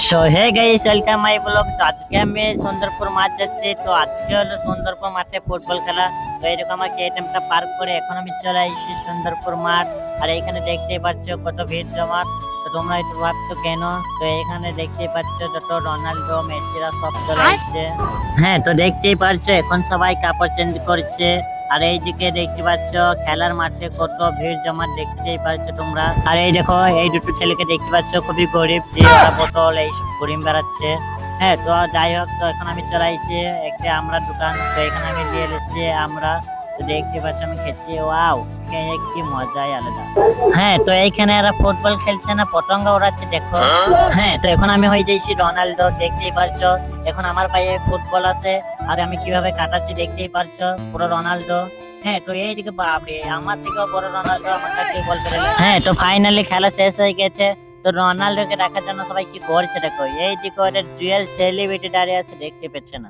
So hey guys, welcome my blog. তো আজকে আমি সুন্দরপুর মাঠ যাচ্ছি। তো আজকে হলো সুন্দরপুর মাঠে ফুটবল খেলা। তো এরকম আমাকে এটিএমটা পার্ক করে এখন আমি চলে এসেছি সুন্দরপুর মাঠ। আর এখানে দেখতেই পাচ্ছ কত ভিড় জমাট। তো তোমরা একটু ভাবছো কেন? তো এখানে দেখতেই পাচ্ছ যত রোনাল্ডো মেসিরা সব চলে আসছে। হ্যাঁ, তো দেখতেই পাচ্ছ এখন সবাই কাপড় চেঞ্জ করছে। আর এইদিকে দেখতে পাচ্ছ খেলার মাঠে কত ভিড় জমা, দেখতেই পাচ্ছ তোমরা। আর এই দেখো, এই দুটো ছেলেকে দেখতে পাচ্ছ খুবই গরিব, যে ওরা বোতল এইসব ঘুরিয়ে বেড়াচ্ছে। হ্যাঁ, তো যাই হোক, তো এখন আমি চলে আসছি একটা আমরা দোকান। তো এখানে আমি নিয়ে এসেছি আমরা। তো দেখতে পাচ্ছ আমি খেয়েছি, ওয়াও, কি মজাই আলাদা। হ্যাঁ, তো এইখানে এরা ফুটবল খেলছে না, পতঙ্গ ওড়াচ্ছে, দেখো। হ্যাঁ, তো এখন আমি হয়ে যাইছি রোনাল্ডো, দেখতেই পারছো। এখন আমার পায়ে ফুটবল আছে আর আমি কিভাবে কাটাচ্ছি দেখতেই পারছো, পুরো রোনাল্ডো। হ্যাঁ, তো এইদিকে বাপরে, আমার থেকেও বড় রোনাল্ডো আমার কাছে বল করে। হ্যাঁ, তো ফাইনালি খেলা শেষ হয়ে গেছে। তো রোনাল্ডোকে দেখার জন্য সবাই কি করছে দেখো, এইদিকে ওদের ডুয়েল সেলিব্রিটি দাঁড়িয়ে আছে, দেখতে পেচ্ছে না।